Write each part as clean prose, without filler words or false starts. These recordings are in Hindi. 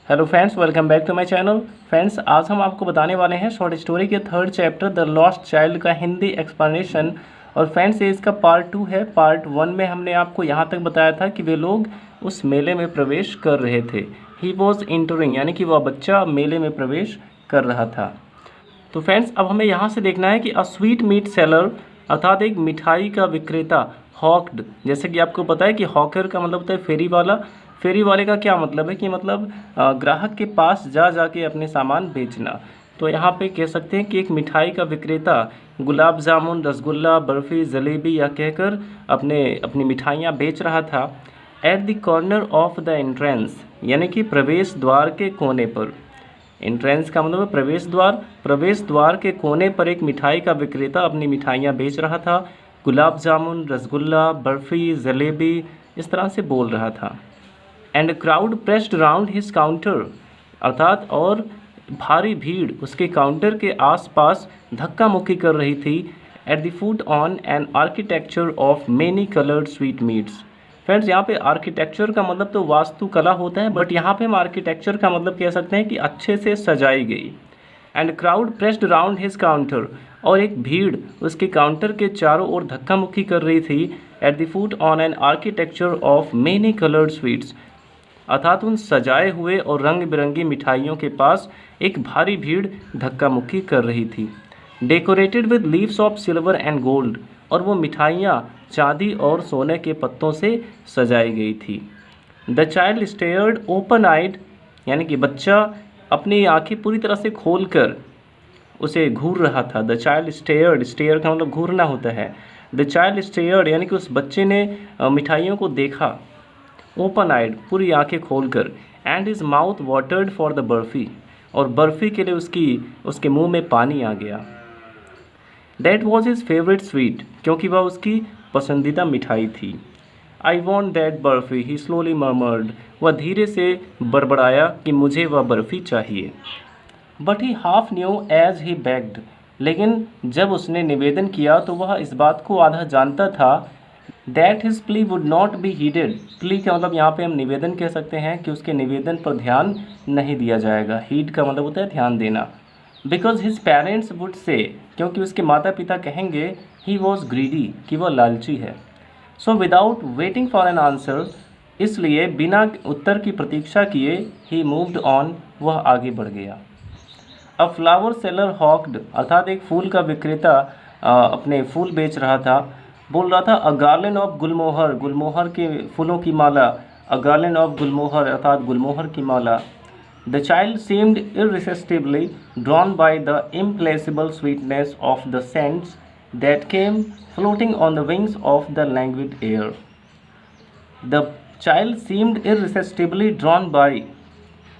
Hello friends, welcome back to my channel. Friends, आज हम आपको बताने वाले हैं शॉर्ट स्टोरी के third chapter the lost child का हिंदी एक्सप्लेनेशन। और फ्रेंड्स, ये इसका पार्ट 2 है। पार्ट 1 में हमने आपको यहाँ तक बताया था कि वे लोग उस मेले में प्रवेश कर रहे थे। ही वॉज इंटरिंग, यानी कि वह बच्चा मेले में प्रवेश कर रहा था। तो फ्रेंड्स, अब हमें यहाँ से देखना है कि अ स्वीट मीट सेलर अर्थात एक मिठाई का विक्रेता हॉक्ड, जैसे कि आपको पता है कि हॉकर का मतलब होता है फेरी वाला। फेरी वाले का क्या मतलब है कि मतलब ग्राहक के पास जा के अपने सामान बेचना। तो यहाँ पे कह सकते हैं कि एक मिठाई का विक्रेता गुलाब जामुन, रसगुल्ला, बर्फ़ी, जलेबी या कहकर अपनी मिठाइयाँ बेच रहा था। At the corner of the entrance, यानी कि प्रवेश द्वार के कोने पर। एंट्रेंस का मतलब है प्रवेश द्वार। प्रवेश द्वार के कोने पर एक मिठाई का विक्रेता अपनी मिठाइयाँ बेच रहा था। गुलाब जामुन, रसगुल्ला, बर्फ़ी, जलेबी, इस तरह से बोल रहा था। And crowd pressed round his counter, अर्थात और भारी भीड़ उसके काउंटर के आसपास धक्का मुक्की कर रही थी। At the foot on an architecture of many coloured sweet meets. Friends, यहाँ पे आर्किटेक्चर का मतलब तो वास्तुकला होता है, बट यहाँ पे हम आर्किटेक्चर का मतलब कह सकते हैं कि अच्छे से सजाई गई। And crowd pressed round his counter, और एक भीड़ उसके काउंटर के चारों ओर धक्का मुक्की कर रही थी। At the foot on an architecture of many coloured sweets, अर्थात उन सजाए हुए और रंग बिरंगी मिठाइयों के पास एक भारी भीड़ धक्का मुक्की कर रही थी। Decorated with leaves of silver and gold, और वो मिठाइयाँ चांदी और सोने के पत्तों से सजाई गई थी। द चाइल्ड स्टेयर्ड ओपन आइड, यानी कि बच्चा अपनी आंखें पूरी तरह से खोलकर उसे घूर रहा था। द चाइल्ड स्टेयर्ड, स्टेयर का मतलब घूरना होता है। द चाइल्ड स्टेयर्ड, यानी कि उस बच्चे ने मिठाइयों को देखा ओपन आइड, पूरी आंखें खोलकर। And his mouth watered for the barfi, और बर्फ़ी के लिए उसके मुंह में पानी आ गया। That was his favourite sweet, क्योंकि वह उसकी पसंदीदा मिठाई थी। I want that barfi, he slowly murmured, वह धीरे से बड़बड़ाया कि मुझे वह बर्फ़ी चाहिए। But he half knew as he begged, लेकिन जब उसने निवेदन किया तो वह इस बात को आधा जानता था। That his plea would not be heeded, plea का मतलब यहाँ पे हम निवेदन कह सकते हैं कि उसके निवेदन पर ध्यान नहीं दिया जाएगा। हीड का मतलब होता है ध्यान देना। Because his parents would say, क्योंकि उसके माता पिता कहेंगे ही वॉज ग्रीडी, कि वह लालची है। So without waiting for an answer, इसलिए बिना उत्तर की प्रतीक्षा किए ही मूव्ड ऑन, वह आगे बढ़ गया। अ फ्लावर सेलर हॉक्ड, अर्थात एक फूल का विक्रेता अपने फूल बेच रहा था, बोल रहा था अ गार्लेंड ऑफ गुलमोहर, गुलमोहर के फूलों की माला। अ गार्लेंड ऑफ गुलमोहर, अर्थात गुलमोहर की माला। The child seemed irresistibly drawn by the implacable sweetness of the scents that came floating on the wings of the languid air. The child seemed irresistibly drawn by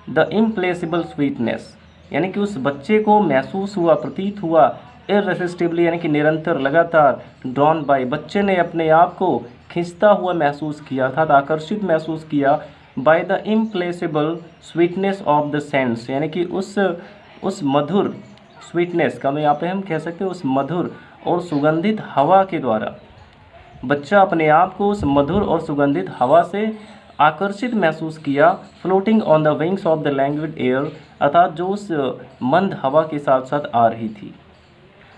the implacable sweetness, यानी कि उस बच्चे को महसूस हुआ, प्रतीत हुआ, इररेसिस्टिबली यानी कि निरंतर, लगातार, ड्रॉन बाय, बच्चे ने अपने आप को खींचता हुआ महसूस किया, अर्थात आकर्षित महसूस किया। By the implacable sweetness of the scents, यानी कि उस मधुर स्वीटनेस का, यहाँ पे हम कह सकते हैं उस मधुर और सुगंधित हवा के द्वारा बच्चा अपने आप को उस मधुर और सुगंधित हवा से आकर्षित महसूस किया। Floating on the wings of the languid air, अर्थात जो उस मंद हवा के साथ साथ आ रही थी।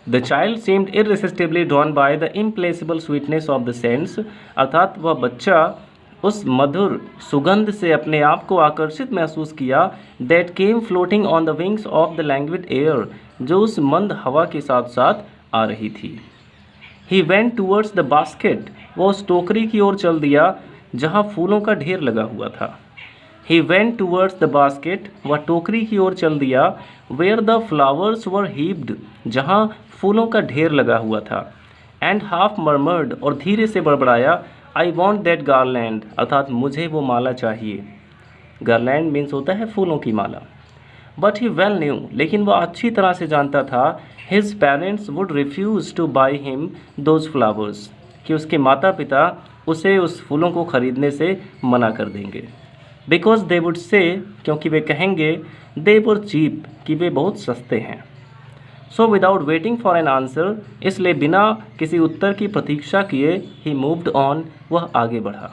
The child seemed irresistibly drawn by the implacable sweetness of the scents, अर्थात वह बच्चा उस मधुर सुगंध से अपने आप को आकर्षित महसूस किया। That came floating on the wings of the languid air, जो उस मंद हवा के साथ साथ आ रही थी। ही वेंट टूवर्ड्स द बास्केट, वो उस टोकरी की ओर चल दिया जहाँ फूलों का ढेर लगा हुआ था। He went towards the basket, वह टोकरी की ओर चल दिया। Where the flowers were heaped, जहाँ फूलों का ढेर लगा हुआ था। एंड हाफ मर्मर्ड, और धीरे से बड़बड़ाया, आई वॉन्ट दैट गार्लैंड, अर्थात मुझे वो माला चाहिए। गार्लैंड मीन्स होता है फूलों की माला। बट ही वेल न्यू, लेकिन वह अच्छी तरह से जानता था, his parents would refuse two by him those flowers, कि उसके माता पिता उसे उस फूलों को खरीदने से मना कर देंगे। बिकॉज दे वुड से, क्योंकि वे कहेंगे, दे वर चीप, कि वे बहुत सस्ते हैं। So without waiting for an answer, इसलिए बिना किसी उत्तर की प्रतीक्षा किए ही मूव्ड ऑन, वह आगे बढ़ा।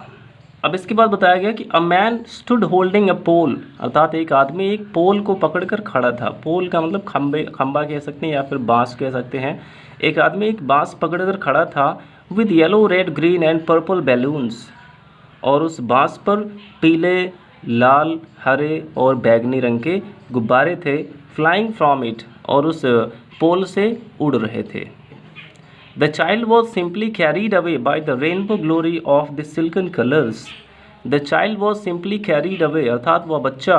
अब इसके बाद बताया गया कि a man stood holding a pole, अर्थात एक आदमी एक पोल को पकड़कर खड़ा था। पोल का मतलब खंबा कह सकते हैं या फिर बांस कह सकते हैं। एक आदमी एक बांस पकड़कर खड़ा था with yellow, red, green and purple balloons, और उस बांस पर पीले, लाल, हरे और बैगनी रंग के गुब्बारे थे, फ्लाइंग फ्रॉम इट, और उस पोल से उड़ रहे थे। The child was simply carried away by the rainbow glory of the silken colors. The child was simply carried away, अर्थात वह बच्चा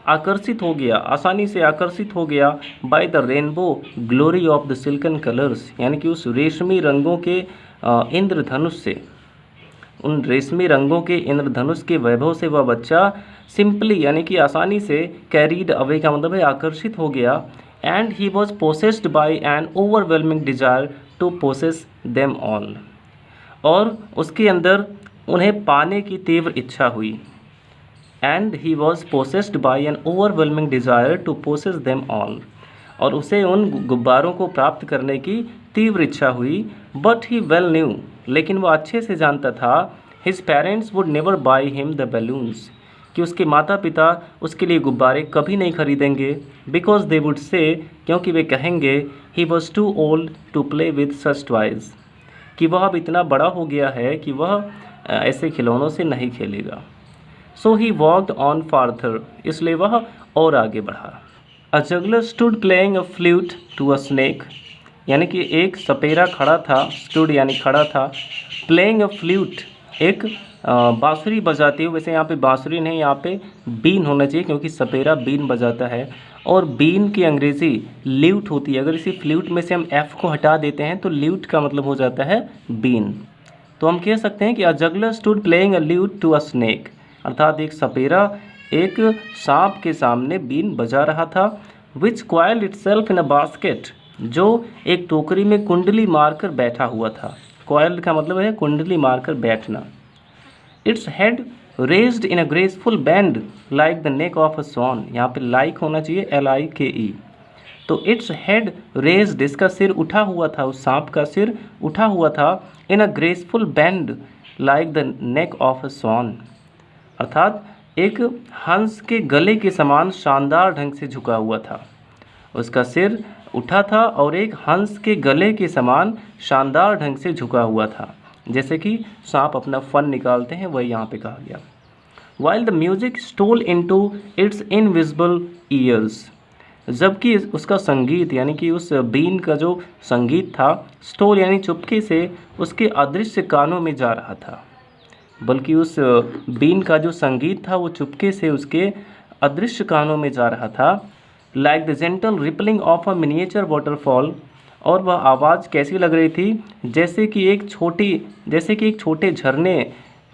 आकर्षित हो गया, आसानी से आकर्षित हो गया by the rainbow glory of the silken colors, यानी कि उस रेशमी रंगों के इंद्रधनुष से, उन रेशमी रंगों के इंद्रधनुष के वैभव से वह बच्चा सिंपली यानी कि आसानी से, कैरीड अवे का मतलब है आकर्षित हो गया, and he was possessed by an overwhelming desire to possess them all, और उसके अंदर उन्हें पाने की तीव्र इच्छा हुई। And he was possessed by an overwhelming desire to possess them all, और उसे उन गुब्बारों को प्राप्त करने की तीव्र इच्छा हुई। बट ही वेल न्यू, लेकिन वह अच्छे से जानता था, his parents would never by him the balloons, कि उसके माता पिता उसके लिए गुब्बारे कभी नहीं खरीदेंगे। बिकॉज दे वुड से, क्योंकि वे कहेंगे, he was too old to play with such toys, कि वह अब इतना बड़ा हो गया है कि वह ऐसे खिलौनों से नहीं खेलेगा। सो ही वॉकड ऑन फार्थर, इसलिए वह और आगे बढ़ा। A juggler stood playing a flute to a snake, यानी कि एक सपेरा खड़ा था, स्टूड यानी खड़ा था, प्लेइंग अ फ्लूट एक बांसुरी बजाते हुए, वैसे यहाँ पे बांसुरी नहीं, यहाँ पे बीन होना चाहिए क्योंकि सपेरा बीन बजाता है, और बीन की अंग्रेज़ी ल्यूट होती है। अगर इसी फ्लूट में से हम एफ को हटा देते हैं तो ल्यूट का मतलब हो जाता है बीन। तो हम कह सकते हैं कि a juggler stood playing a lute to a snake, अर्थात एक सपेरा एक सांप के सामने बीन बजा रहा था। Which coiled itself in a basket, जो एक टोकरी में कुंडली मारकर बैठा हुआ था। क्वाइल्ड का मतलब है कुंडली मारकर बैठना। Its head raised in a graceful bend like the neck of a swan, यहाँ पे लाइक होना चाहिए LIKE। तो इट्स हेड रेज्ड, इसका सिर उठा हुआ था, उस सांप का सिर उठा हुआ था, in a graceful bend like the neck of a swan, अर्थात एक हंस के गले के समान शानदार ढंग से झुका हुआ था। उसका सिर उठा था और एक हंस के गले के समान शानदार ढंग से झुका हुआ था, जैसे कि सांप अपना फन निकालते हैं, वही यहाँ पे कहा गया। While the music stole into its invisible ears, जबकि उसका संगीत यानी कि उस बीन का जो संगीत था, स्टोल यानी चुपके से उसके अदृश्य कानों में जा रहा था, बल्कि उस बीन का जो संगीत था वो चुपके से उसके अदृश्य कानों में जा रहा था। Like the gentle rippling of a miniature waterfall, और वह आवाज़ कैसी लग रही थी, जैसे कि एक छोटे झरने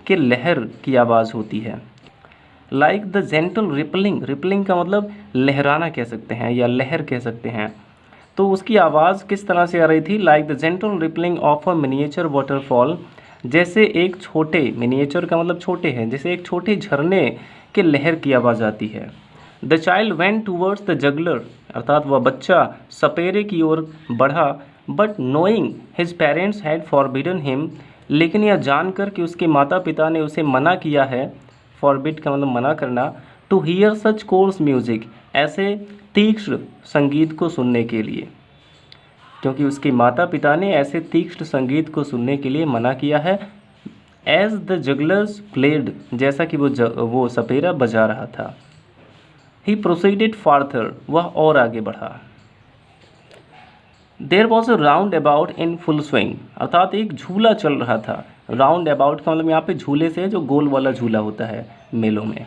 के लहर की आवाज़ होती है। Like the gentle rippling, rippling का मतलब लहराना कह सकते हैं या लहर कह सकते हैं। तो उसकी आवाज़ किस तरह से आ रही थी, like the gentle rippling of a miniature waterfall, जैसे एक छोटे, मिनिएचर का मतलब छोटे हैं, जैसे एक छोटे झरने के लहर की आवाज़ आती है। The child went towards the juggler, अर्थात वह बच्चा सपेरे की ओर बढ़ा। But knowing his parents had forbidden him, लेकिन यह जानकर कि उसके माता पिता ने उसे मना किया है, फॉरबिड का मतलब मना करना, to hear such coarse music, ऐसे तीक्ष्ण संगीत को सुनने के लिए, क्योंकि उसके माता पिता ने ऐसे तीक्ष्ण संगीत को सुनने के लिए मना किया है। एज द जगलर्स प्लेड, जैसा कि वो सपेरा बजा रहा था। ही प्रोसीडेड फार्थर, वह और आगे बढ़ा। There was a roundabout in full swing, अर्थात एक झूला चल रहा था। राउंड अबाउट का मतलब यहाँ पे झूले से जो गोल वाला झूला होता है मेलों में।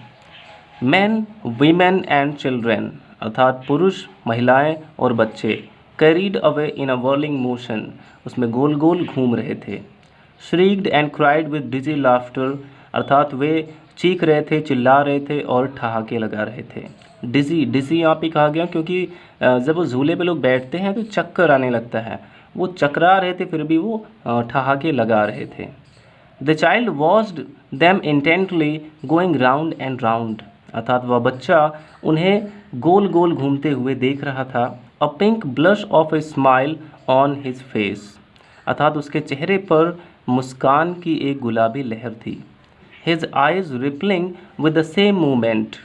मैन, वीमेन एंड चिल्ड्रेन, अर्थात पुरुष, महिलाएं और बच्चे, carried away in a whirling motion, उसमें गोल गोल घूम रहे थे। Shrieked and cried with dizzy laughter, अर्थात वे चीख रहे थे, चिल्ला रहे थे और ठहाके लगा रहे थे। डिजी, डिजी यहाँ पे कहा गया क्योंकि जब वो झूले पे लोग बैठते हैं तो चक्कर आने लगता है, वो चकरा रहे थे फिर भी वो ठहाके लगा रहे थे। The child watched them intently going round and round, अर्थात वह बच्चा उन्हें गोल गोल घूमते हुए देख रहा था। A pink blush of a smile on his face, अर्थात उसके चेहरे पर मुस्कान की एक गुलाबी लहर थी। His eyes rippling with the same movement,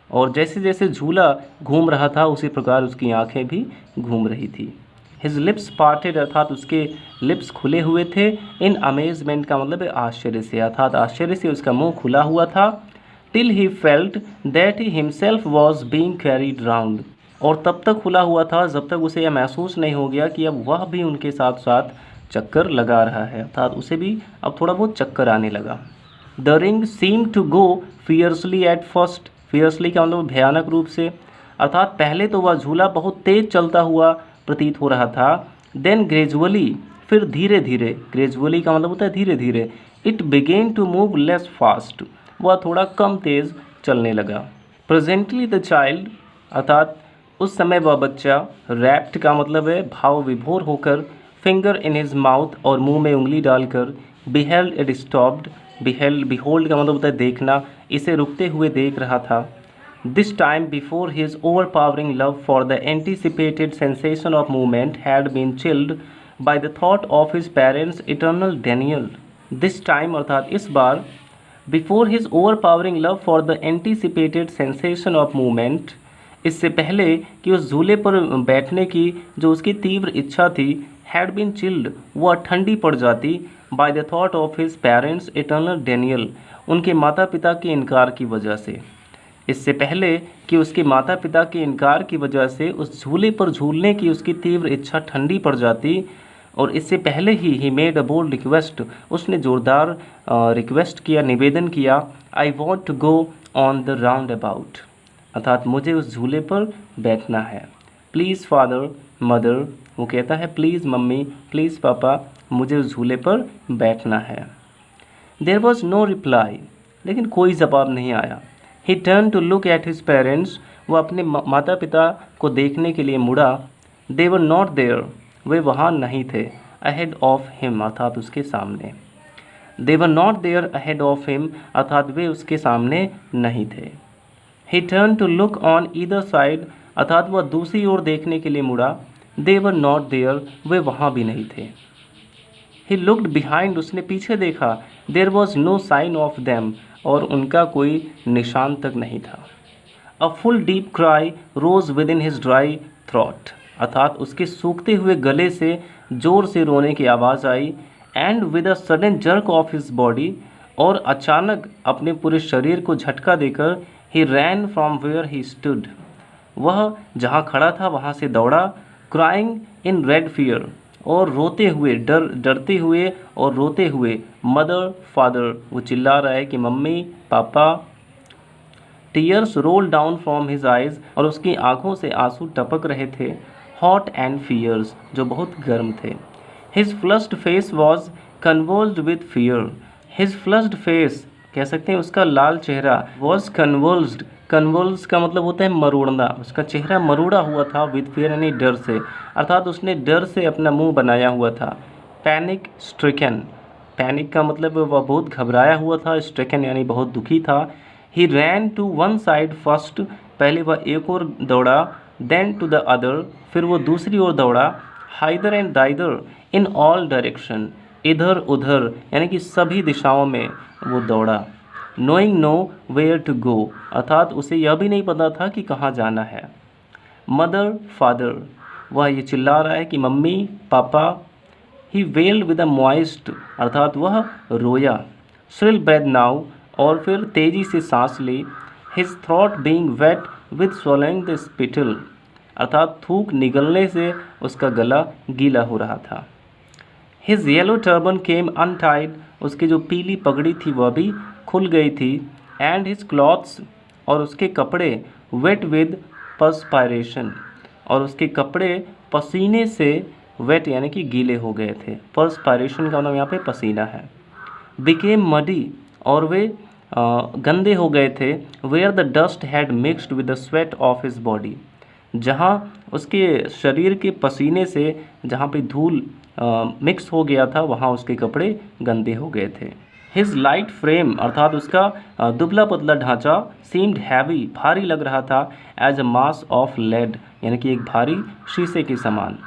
और जैसे जैसे झूला घूम रहा था उसी प्रकार उसकी आंखें भी घूम रही थी। हिज लिप्स पार्टेड, अर्थात उसके लिप्स खुले हुए थे। इन अमेजमेंट का मतलब है आश्चर्य से, अर्थात आश्चर्य से उसका मुंह खुला हुआ था। Till he felt that he himself was being carried round, और तब तक खुला हुआ था जब तक उसे यह महसूस नहीं हो गया कि अब वह भी उनके साथ साथ चक्कर लगा रहा है, अर्थात उसे भी अब थोड़ा बहुत चक्कर आने लगा। The ring seem to go fiercely at first, fiercely का मतलब भयानक रूप से, अर्थात पहले तो वह झूला बहुत तेज चलता हुआ प्रतीत हो रहा था। देन ग्रेजुअली, फिर धीरे धीरे, ग्रेजुअली का मतलब होता है धीरे धीरे। It began to move less fast, वह थोड़ा कम तेज चलने लगा। प्रेजेंटली द चाइल्ड, अर्थात उस समय वह बच्चा, रैप्ट का मतलब है भाव विभोर होकर, फिंगर इन हिज माउथ, और मुंह में उंगली डालकर, बिहेल्ड इट स्टॉप्ड, बिहोल्ड का मतलब होता है देखना, इसे रुकते हुए देख रहा था। This time before his overpowering love for the anticipated sensation of movement had been chilled by the thought of his parents eternal denial. This time, अर्थात इस बार, before his overpowering love for the anticipated sensation of movement, इससे पहले कि उस झूले पर बैठने की जो उसकी तीव्र इच्छा थी, हैड बीन चिल्ड, वह ठंडी पड़ जाती, bye the thought of his parents eternal Daniel, उनके माता पिता के इनकार की वजह से। इससे पहले कि उसके माता पिता के इनकार की वजह से उस झूले पर झूलने की उसकी तीव्र इच्छा ठंडी पड़ जाती, और इससे पहले ही मेड अ बोल्ड रिक्वेस्ट, उसने ज़ोरदार रिक्वेस्ट किया, निवेदन किया, I want to go on the roundabout, अर्थात मुझे उस झूले पर बैठना है। प्लीज़ फादर मदर, वो कहता है प्लीज़ मम्मी, प्लीज़ पापा, मुझे उस झूले पर बैठना है। देयर वॉज नो रिप्लाई, लेकिन कोई जवाब नहीं आया। He turn to look at his parents, वो अपने माता पिता को देखने के लिए मुड़ा। दे वर नॉट देयर, वे वहाँ नहीं थे। अहेड ऑफ हिम, अर्थात उसके सामने। They were not there ahead of him, अर्थात वे उसके सामने नहीं थे। He turn to look on either side, अर्थात वह दूसरी ओर देखने के लिए मुड़ा। दे वर नॉट देयर, वे वहाँ भी नहीं थे। ही लुक्ड बिहाइंड, उसने पीछे देखा। There was no sign of them, और उनका कोई निशान तक नहीं था। A full deep cry rose within his dry throat, अर्थात उसके सूखते हुए गले से जोर से रोने की आवाज़ आई। And with a sudden jerk of his body, और अचानक अपने पूरे शरीर को झटका देकर, he ran from where he stood, वह जहाँ खड़ा था वहाँ से दौड़ा। क्राइंग इन रेड फियर, और रोते हुए, डरते हुए और रोते हुए। मदर फादर, वो चिल्ला रहा है कि मम्मी पापा। Tears roll down from his eyes, और उसकी आंखों से आंसू टपक रहे थे। हॉट एंड फियर्स, जो बहुत गर्म थे। His flushed face was convulsed with fear, his flushed face कह सकते हैं उसका लाल चेहरा, वॉज कन्वोल्स्ड, कन्वोल्स का मतलब होता है मरोड़ना, उसका चेहरा मरोड़ा हुआ था। विद फियर यानी डर से, अर्थात उसने डर से अपना मुंह बनाया हुआ था। पैनिक स्ट्रिकन, पैनिक का मतलब वह बहुत घबराया हुआ था। स्ट्रिकन यानी बहुत दुखी था। He ran to one side first, पहले वह एक ओर दौड़ा। देन टू द अदर, फिर वो दूसरी ओर दौड़ा। Hither and thither in all direction, इधर उधर यानी कि सभी दिशाओं में वो दौड़ा। Knowing no where to go, अर्थात उसे यह भी नहीं पता था कि कहाँ जाना है। मदर फादर, वह ये चिल्ला रहा है कि मम्मी पापा। ही वेल्ड विद अ मॉइस्ट, अर्थात वह रोया। श्रिल ब्रेथ नाउ, और फिर तेजी से सांस ली। His throat being wet with swallowing the spittle, अर्थात थूक निगलने से उसका गला गीला हो रहा था। हिज येलो टर्बन केम अनटाइड, उसकी जो पीली पगड़ी थी वह भी खुल गई थी। एंड हिज क्लॉथ्स, और उसके कपड़े। वेट विद पर्सपायरेशन, और उसके कपड़े पसीने से वेट यानी कि गीले हो गए थे। पर्सपायरेशन का नाम यहाँ पे पसीना है। बिकेम मडी, और वे गंदे हो गए थे। Where the dust had mixed with the sweat of his body, जहाँ उसके शरीर के पसीने से जहाँ पे धूल मिक्स हो गया था वहाँ उसके कपड़े गंदे हो गए थे। हिज लाइट फ्रेम, अर्थात उसका दुबला पतला ढांचा। सीम्ड हैवी, भारी लग रहा था। As a mass of lead, यानी कि एक भारी शीशे के समान।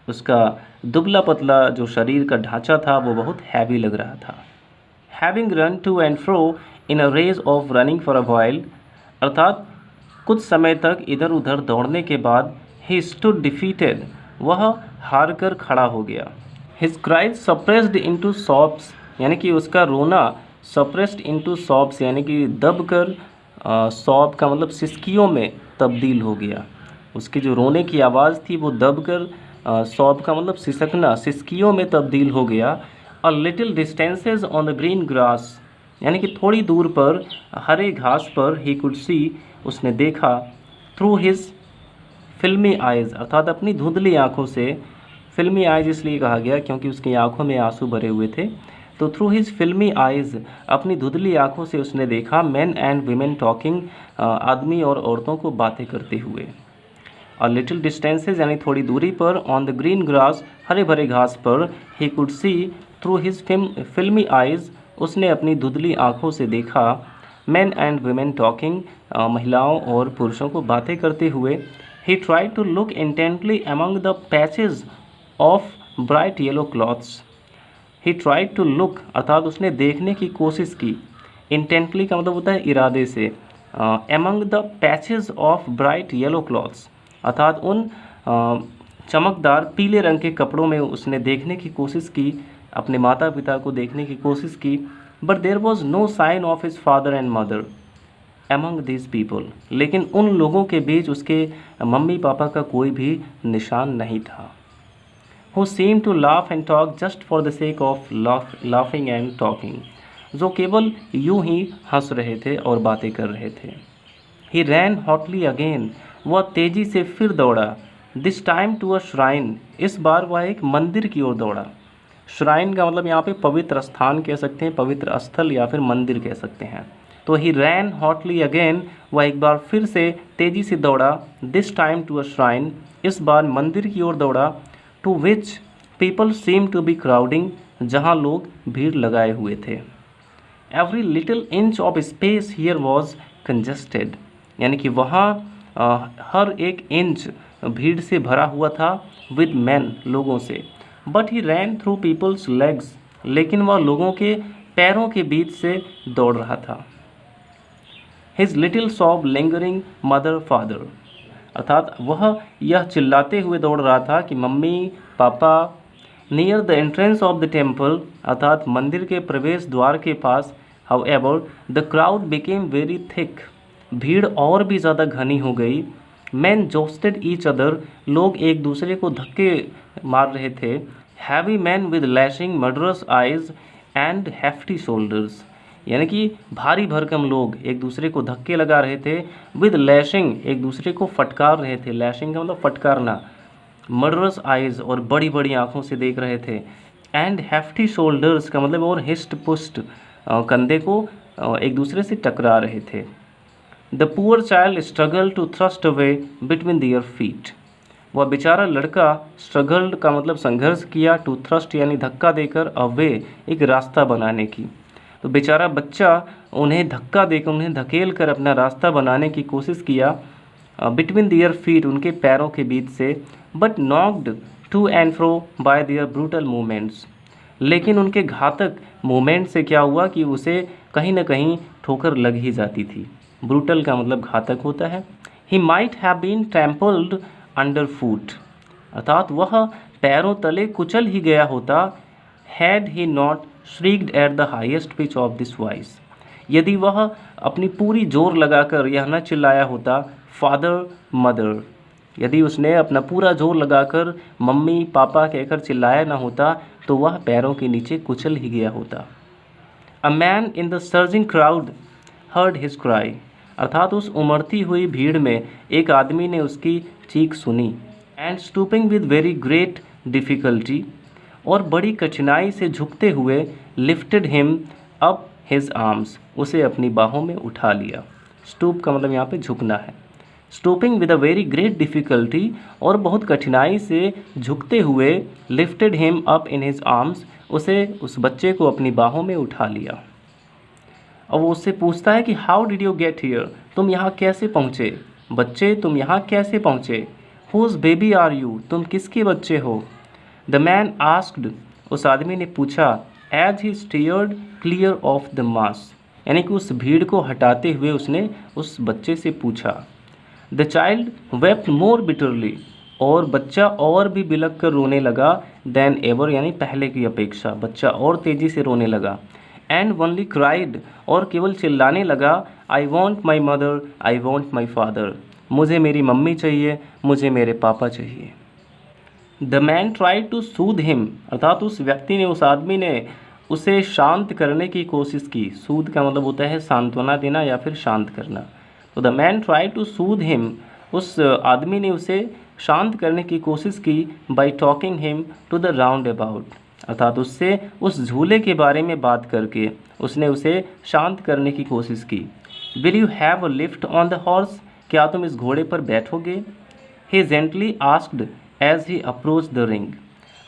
उसका दुबला पतला जो शरीर का ढांचा था वो बहुत हैवी लग रहा था। Having run to and fro in a race of running for a while, अर्थात कुछ समय तक इधर उधर दौड़ने के बाद ही स्टूड डिफीटेड, वह हार कर खड़ा हो गया। हिज क्राइज सप्रेस्ड इनटू सॉब्स, यानी कि उसका रोना सप्रेस्ड इनटू सॉब्स यानी कि दब कर, सॉब का मतलब सिसकियों में तब्दील हो गया। उसकी जो रोने की आवाज़ थी वो दब कर, सॉब का मतलब सिसकना, सिसकियों में तब्दील हो गया। A little distances on the green grass, यानी कि थोड़ी दूर पर हरे घास पर ही कुड सी, उसने देखा, थ्रू हिज फिल्मी आइज़, अर्थात अपनी धुंधली आँखों से। फिल्मी आइज़ इसलिए कहा गया क्योंकि उसकी आँखों में आंसू भरे हुए थे। तो थ्रू हिज फिल्मी आइज़, अपनी धुंधली आँखों से उसने देखा, मैन एंड वीमेन टॉकिंग, आदमी और औरतों को बातें करते हुए। और लिटिल डिस्टेंसेज यानी थोड़ी दूरी पर, ऑन द ग्रीन ग्रास, हरे भरे घास पर, he could see, through his फिल्मी आइज़, उसने अपनी धुंधली आँखों से देखा, मैन एंड वीमेन टॉकिंग, महिलाओं और पुरुषों को बातें करते हुए। He tried to look intently among the patches of bright yellow cloths. He tried to look, अर्थात उसने देखने की कोशिश की, इंटेंटली का मतलब होता है इरादे से, among the patches of bright yellow clothes, अर्थात उन चमकदार पीले रंग के कपड़ों में उसने देखने की कोशिश की, अपने माता पिता को देखने की कोशिश की। But there was no sign of his father and mother among this people, लेकिन उन लोगों के बीच उसके मम्मी पापा का कोई भी निशान नहीं था। who seemed to laugh and talk just for the sake of laughing and talking, जो केवल यूं ही हंस रहे थे और बातें कर रहे थे। He ran hotly again, वह तेजी से फिर दौड़ा, this time to a shrine, इस बार वह एक मंदिर की ओर दौड़ा। श्राइन का मतलब यहाँ पे पवित्र स्थान कह सकते हैं, पवित्र स्थल या फिर मंदिर कह सकते हैं। तो ही रैन हॉटली अगेन, वह एक बार फिर से तेज़ी से दौड़ा, this time to a shrine, इस बार मंदिर की ओर दौड़ा, to which people seem to be crowding, जहाँ लोग भीड़ लगाए हुए थे। Every little inch of space here was congested, यानी कि वहाँ हर एक इंच भीड़ से भरा हुआ था, विद मैन, लोगों से। But he ran through people's legs, लेकिन वह लोगों के पैरों के बीच से दौड़ रहा था। His little sob lingering mother father, अर्थात वह यह चिल्लाते हुए दौड़ रहा था कि मम्मी पापा। Near the entrance of the temple, अर्थात मंदिर के प्रवेश द्वार के पास। However the crowd became very thick, भीड़ और भी ज़्यादा घनी हो गई। मैन जोस्टेड ईच अदर, लोग एक दूसरे को धक्के मार रहे थे। Heavy man with lashing murderous eyes and hefty shoulders, यानी कि भारी भरकम लोग एक दूसरे को धक्के लगा रहे थे। विद लैशिंग, एक दूसरे को फटकार रहे थे, लैशिंग का मतलब फटकारना। मर्डरस आइज, और बड़ी बड़ी आँखों से देख रहे थे। एंड हेफ्टी शोल्डर्स का मतलब और हिस्ट पुस्ट, कंधे को एक दूसरे से टकरा रहे थे। The poor child struggle to thrust away between their feet, वह बेचारा लड़का स्ट्रगल्ड का मतलब संघर्ष किया, टू थ्रस्ट यानी धक्का देकर, अवे एक रास्ता बनाने की। तो बेचारा बच्चा उन्हें धक्का देकर, उन्हें धकेल कर अपना रास्ता बनाने की कोशिश किया, बिटवीन दियर फीट, उनके पैरों के बीच से। But knocked to and fro by their brutal movements, लेकिन उनके घातक मूवमेंट से क्या हुआ कि उसे कहीं ना कहीं ठोकर लग ही जाती थी। ब्रूटल का मतलब घातक होता है। He might have been trampled under foot, अर्थात वह पैरों तले कुचल ही गया होता। Had he not shrieked at the highest pitch of this voice, यदि वह अपनी पूरी जोर लगाकर यह न चिल्लाया होता, फादर मदर, यदि उसने अपना पूरा जोर लगाकर मम्मी पापा कहकर चिल्लाया ना होता, तो वह पैरों के नीचे कुचल ही गया होता। A man in the surging crowd heard his cry, अर्थात उस उमड़ती हुई भीड़ में एक आदमी ने उसकी चीख सुनी। And stooping with very great difficulty, और बड़ी कठिनाई से झुकते हुए, lifted him up his arms, उसे अपनी बाहों में उठा लिया। स्टूप का मतलब यहाँ पे झुकना है। Stooping with a very great difficulty, और बहुत कठिनाई से झुकते हुए, lifted him up in his arms, उसे, उस बच्चे को अपनी बाहों में उठा लिया। अब वो उससे पूछता है कि how did you get here, तुम यहाँ कैसे पहुँचे? बच्चे तुम यहाँ कैसे पहुँचे? हुज बेबी आर यू, तुम किसके बच्चे हो? द मैन आस्क्ड, उस आदमी ने पूछा। As he steered clear of the mass, यानी कि उस भीड़ को हटाते हुए उसने उस बच्चे से पूछा। The child wept more bitterly, और बच्चा और भी बिलख कर रोने लगा। देन एवर, यानी पहले की अपेक्षा बच्चा और तेज़ी से रोने लगा। एंड ओनली क्राइड, और केवल चिल्लाने लगा, I want my mother, I want my father, मुझे मेरी मम्मी चाहिए, मुझे मेरे पापा चाहिए। The man try to soothe him, अर्थात उस व्यक्ति ने, उस आदमी ने उसे शांत करने की कोशिश की। सूद का मतलब होता है सांत्वना देना या फिर शांत करना। तो the man try to soothe him, उस आदमी ने उसे शांत करने की कोशिश की। By talking him to the roundabout, अर्थात उससे उस झूले के बारे में बात करके उसने उसे शांत करने की कोशिश की। Will you have a lift on the horse, क्या तुम इस घोड़े पर बैठोगे? He gently asked as he approach the ring,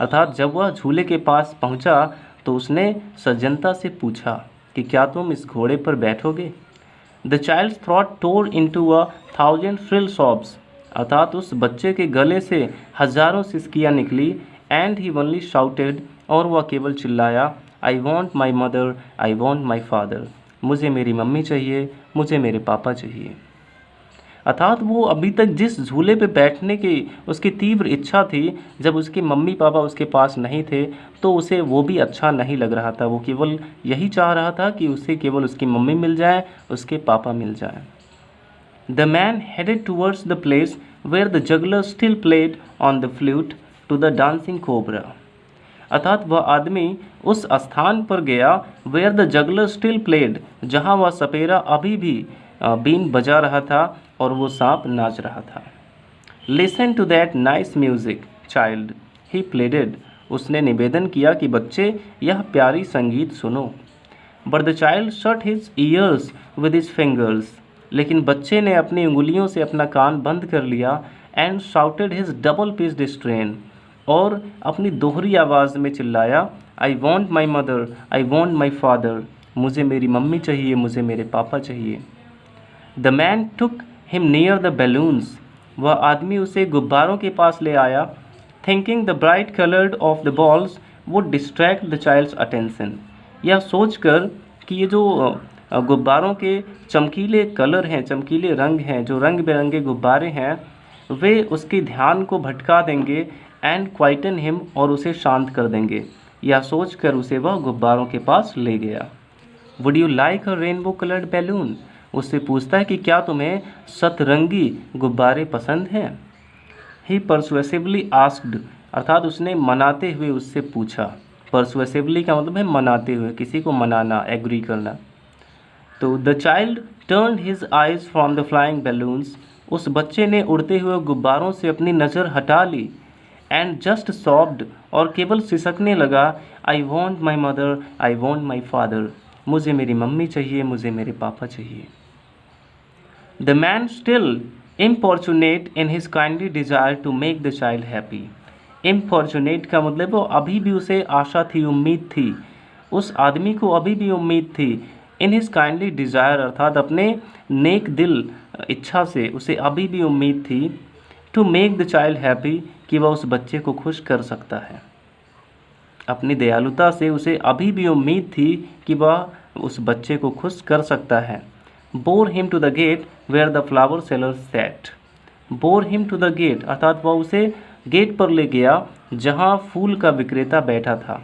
अर्थात जब वह झूले के पास पहुंचा तो उसने सज्जनता से पूछा कि क्या तुम इस घोड़े पर बैठोगे? The child throat tore into a 1000 shrill sobs, अर्थात उस बच्चे के गले से हजारों सिसकियाँ निकली। एंड ही ओनली शाउटेड, और वह केवल चिल्लाया, I want my mother, I want my father, मुझे मेरी मम्मी चाहिए, मुझे मेरे पापा चाहिए। अर्थात वो अभी तक जिस झूले पे बैठने की उसकी तीव्र इच्छा थी, जब उसके मम्मी पापा उसके पास नहीं थे तो उसे वो भी अच्छा नहीं लग रहा था। वो केवल यही चाह रहा था कि उसे केवल उसकी मम्मी मिल जाए, उसके पापा मिल जाए। The man headed towards the place where the juggler still played on the flute to the dancing cobra, अर्थात वह आदमी उस स्थान पर गया where the juggler still played, जहाँ वह सपेरा अभी भी बीन बजा रहा था और वो सांप नाच रहा था। Listen to that nice music child, he pleaded, उसने निवेदन किया कि बच्चे यह प्यारी संगीत सुनो। But the child shut his ears with his fingers, लेकिन बच्चे ने अपनी उंगलियों से अपना कान बंद कर लिया। And shouted his double pitched strain, और अपनी दोहरी आवाज़ में चिल्लाया, I want my mother, I want my father, मुझे मेरी मम्मी चाहिए, मुझे मेरे पापा चाहिए। The man took him near the balloons, वह आदमी उसे गुब्बारों के पास ले आया। Thinking the bright coloured of the balls would distract the child's attention, यह सोचकर कि ये जो गुब्बारों के चमकीले कलर हैं, चमकीले रंग हैं, जो रंग बिरंगे गुब्बारे हैं, वे उसके ध्यान को भटका देंगे। एंड क्वाइटन हिम, और उसे शांत कर देंगे, यह सोचकर उसे वह गुब्बारों के पास ले गया। Would you like a rainbow coloured balloon, उससे पूछता है कि क्या तुम्हें सतरंगी गुब्बारे पसंद हैं। ही परसुएसिवली आस्क्ड, अर्थात उसने मनाते हुए उससे पूछा। परसुएसिवली का मतलब है मनाते हुए, किसी को मनाना, एग्री करना। तो the child turned his eyes from the flying balloons, उस बच्चे ने उड़ते हुए गुब्बारों से अपनी नज़र हटा ली। एंड जस्ट सॉफ्ड, और केवल सिसकने लगा, I want my mother, I want my father, मुझे मेरी मम्मी चाहिए, मुझे मेरे पापा चाहिए। The man still importunate in his kindly desire to make the child happy. Importunate का मतलब वो अभी भी उसे आशा थी, उम्मीद थी, उस आदमी को अभी भी उम्मीद थी। इन हिज काइंडली डिज़ायर, अर्थात अपने नेक दिल इच्छा से उसे अभी भी उम्मीद थी। To make the child happy, कि वह उस बच्चे को खुश कर सकता है। अपनी दयालुता से उसे अभी भी उम्मीद थी कि वह उस बच्चे को खुश कर सकता है। Bore him to the gate where the flower seller sat, bore him to the gate, अर्थात वह उसे गेट पर ले गया जहाँ फूल का विक्रेता बैठा था,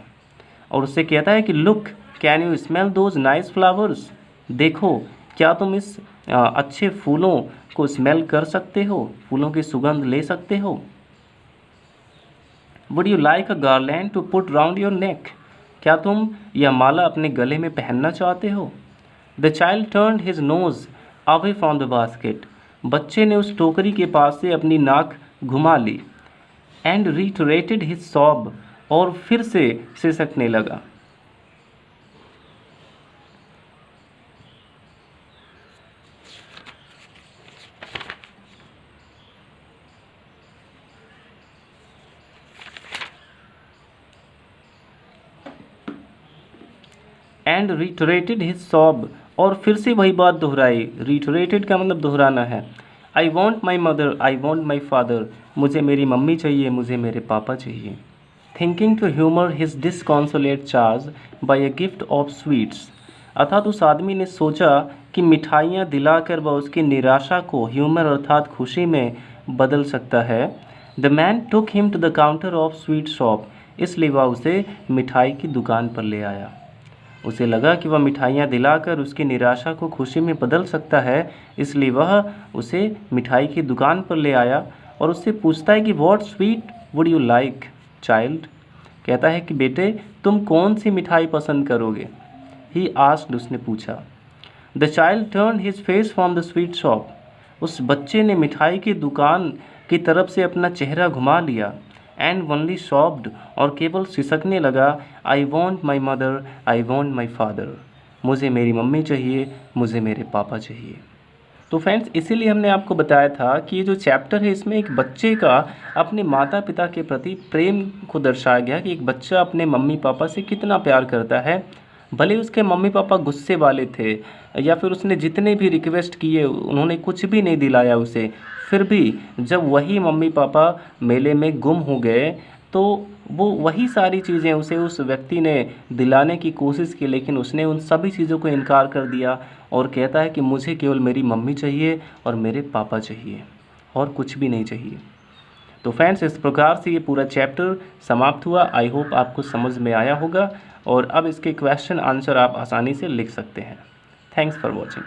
और उससे कहता है कि look, can you smell those nice flowers, देखो क्या तुम इस अच्छे फूलों को स्मेल कर सकते हो, फूलों की सुगंध ले सकते हो। Would you like a garland to put round your neck, क्या तुम यह माला अपने गले में पहनना चाहते हो। The child turned his nose away from the basket, बच्चे ने उस टोकरी के पास से अपनी नाक घुमा ली। एंड रिटरेटेड हिज सॉब, और फिर से सिसकने लगा। एंड रिटरेटेड हिज सॉब, और फिर से वही बात दोहराई। रिटरेटेड का मतलब दोहराना है। I want my mother, I want my father, मुझे मेरी मम्मी चाहिए, मुझे मेरे पापा चाहिए। Thinking to humour his disconsolate charge by a gift of sweets. अर्थात उस आदमी ने सोचा कि मिठाइयाँ दिलाकर वह उसकी निराशा को ह्यूमर अर्थात खुशी में बदल सकता है। The man took him to the counter of sweet shop. इसलिए वह उसे मिठाई की दुकान पर ले आया। उसे लगा कि वह मिठाइयाँ दिलाकर उसकी निराशा को खुशी में बदल सकता है, इसलिए वह उसे मिठाई की दुकान पर ले आया और उससे पूछता है कि what sweet would you like child. कहता है कि बेटे तुम कौन सी मिठाई पसंद करोगे। ही आस्क्ड, उसने पूछा। The child turn his face from the sweet shop. उस बच्चे ने मिठाई की दुकान की तरफ से अपना चेहरा घुमा लिया। एंड ओनली सॉफ्ड, और केवल सिसकने लगा, I want my mother, I want my father. मुझे मेरी मम्मी चाहिए, मुझे मेरे पापा चाहिए। तो फ्रेंड्स इसीलिए हमने आपको बताया था कि ये जो चैप्टर है इसमें एक बच्चे का अपने माता पिता के प्रति प्रेम को दर्शाया गया कि एक बच्चा अपने मम्मी पापा से कितना प्यार करता है। भले उसके मम्मी पापा गुस्से वाले थे या फिर उसने जितने भी रिक्वेस्ट किए उन्होंने कुछ भी नहीं दिलाया उसे, फिर भी जब वही मम्मी पापा मेले में गुम हो गए तो वो वही सारी चीज़ें उसे उस व्यक्ति ने दिलाने की कोशिश की, लेकिन उसने उन सभी चीज़ों को इनकार कर दिया और कहता है कि मुझे केवल मेरी मम्मी चाहिए और मेरे पापा चाहिए और कुछ भी नहीं चाहिए। तो फ्रेंड्स इस प्रकार से ये पूरा चैप्टर समाप्त हुआ। आई होप आपको समझ में आया होगा और अब इसके क्वेश्चन आंसर आप आसानी से लिख सकते हैं। Thanks for watching.